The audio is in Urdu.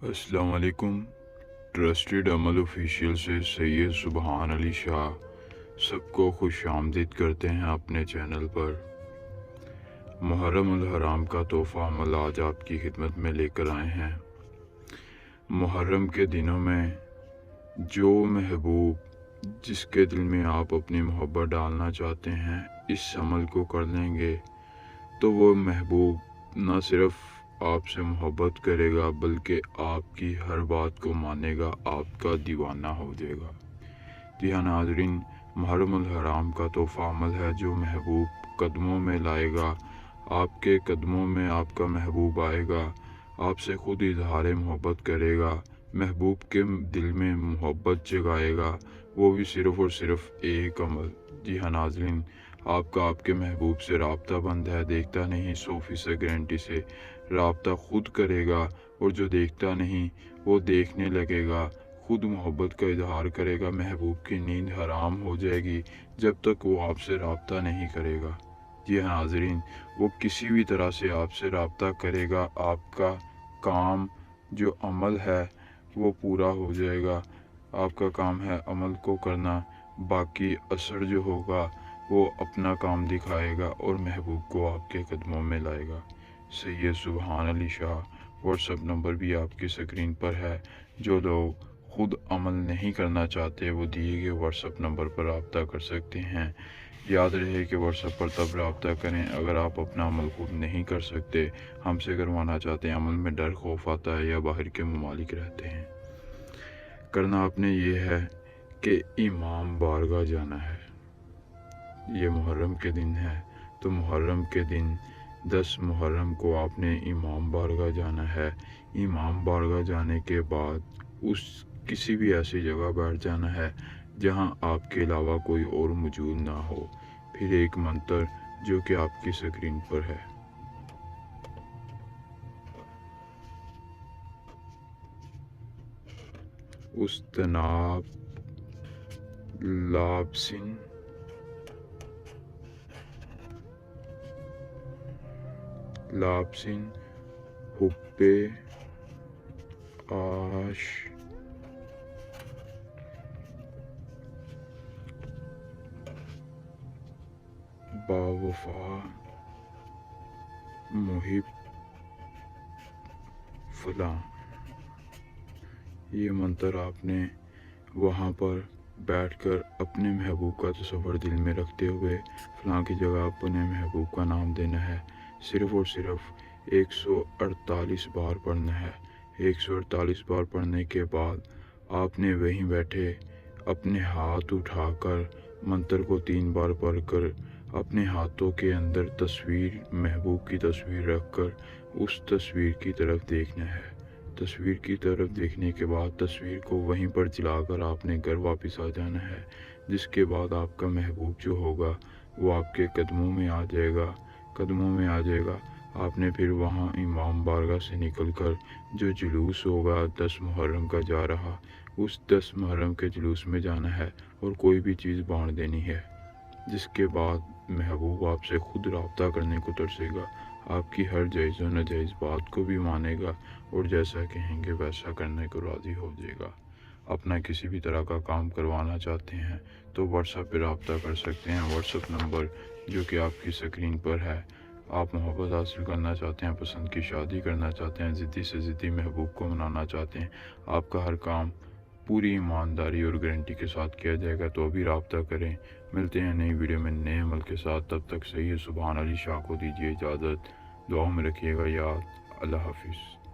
السلام علیکم۔ ٹرسٹڈ عمل آفیشیل سے سید سبحان علی شاہ سب کو خوش آمدید کرتے ہیں اپنے چینل پر۔ محرم الحرام کا تحفہ عمل آج آپ کی خدمت میں لے کر آئے ہیں۔ محرم کے دنوں میں جو محبوب جس کے دل میں آپ اپنی محبت ڈالنا چاہتے ہیں اس عمل کو کر لیں گے تو وہ محبوب نہ صرف آپ سے محبت کرے گا بلکہ آپ کی ہر بات کو مانے گا، آپ کا دیوانہ ہو جائے گا۔ جی ہاں ناظرین، محرم الحرام کا تحفہ عمل ہے جو محبوب قدموں میں لائے گا، آپ کے قدموں میں آپ کا محبوب آئے گا، آپ سے خود اظہار محبت کرے گا، محبوب کے دل میں محبت جگائے گا، وہ بھی صرف اور صرف ایک عمل۔ جی ہاں ناظرین، آپ کا آپ کے محبوب سے رابطہ بند ہے، دیکھتا نہیں 100% گارنٹی سے رابطہ خود کرے گا، اور جو دیکھتا نہیں وہ دیکھنے لگے گا، خود محبت کا اظہار کرے گا۔ محبوب کی نیند حرام ہو جائے گی جب تک وہ آپ سے رابطہ نہیں کرے گا۔ جی ہاں ناظرین، وہ کسی بھی طرح سے آپ سے رابطہ کرے گا، آپ کا کام جو عمل ہے وہ پورا ہو جائے گا۔ آپ کا کام ہے عمل کو کرنا، باقی اثر جو ہوگا وہ اپنا کام دکھائے گا اور محبوب کو آپ کے قدموں میں لائے گا۔ سید سبحان Ali Shah what's app number بھی آپ کی اسکرین پر ہے۔ جو لوگ خود عمل نہیں کرنا چاہتے وہ دیے گئے واٹس ایپ نمبر پر رابطہ کر سکتے ہیں۔ یاد رہے کہ واٹس ایپ پر تب رابطہ کریں اگر آپ اپنا عمل خود نہیں کر سکتے، ہم سے کروانا چاہتے ہیں، عمل میں ڈر خوف آتا ہے یا باہر کے ممالک رہتے ہیں۔ کرنا آپ نے یہ ہے کہ امام بارگاہ جانا ہے۔ یہ محرم کے دن ہے تو محرم کے دن 10 محرم کو آپ نے امام بارگاہ جانا ہے۔ امام بارگاہ جانے کے بعد کسی بھی ایسی جگہ بیٹھ جانا ہے جہاں آپ کے علاوہ کوئی اور موجود نہ ہو۔ پھر ایک منتر جو کہ آپ کی اسکرین پر ہے، استناب لابسن حب آش باوفا محب فلاں۔ یہ منتر آپ نے وہاں پر بیٹھ کر اپنے محبوب کا تصور دل میں رکھتے ہوئے فلاں کی جگہ اپنے محبوب کا نام دینا ہے۔ صرف اور صرف 148 بار پڑھنا ہے۔ 148 بار پڑھنے کے بعد آپ نے وہیں بیٹھے اپنے ہاتھ اٹھا کر منتر کو 3 بار پڑھ کر اپنے ہاتھوں کے اندر محبوب کی تصویر رکھ کر اس تصویر کی طرف دیکھنا ہے۔ تصویر کی طرف دیکھنے کے بعد تصویر کو وہیں پر جلا کر آپ نے گھر واپس آ جانا ہے، جس کے بعد آپ کا محبوب جو ہوگا وہ آپ کے قدموں میں آ جائے گا۔ آپ نے پھر وہاں امام بارگاہ سے نکل کر جو جلوس ہوگا 10 محرم کا جا رہا، اس 10 محرم کے جلوس میں جانا ہے اور کوئی بھی چیز بانٹ دینی ہے، جس کے بعد محبوب آپ سے خود رابطہ کرنے کو ترسے گا، آپ کی ہر جائز و ناجائز بات کو بھی مانے گا اور جیسا کہیں گے ویسا کرنے کو راضی ہو جائے گا۔ اپنا کسی بھی طرح کا کام کروانا چاہتے ہیں تو واٹس ایپ پہ رابطہ کر سکتے ہیں۔ واٹس ایپ نمبر جو کہ آپ کی اسکرین پر ہے۔ آپ محبت حاصل کرنا چاہتے ہیں، پسند کی شادی کرنا چاہتے ہیں، ضدی سے ضدی محبوب کو منانا چاہتے ہیں، آپ کا ہر کام پوری ایمانداری اور گارنٹی کے ساتھ کیا جائے گا، تو ابھی رابطہ کریں۔ ملتے ہیں نئی ویڈیو میں نئے عمل کے ساتھ، تب تک سید سبحان علی شاہ کو دیجیے اجازت، دعاؤں میں رکھیے گا یاد۔ اللہ حافظ۔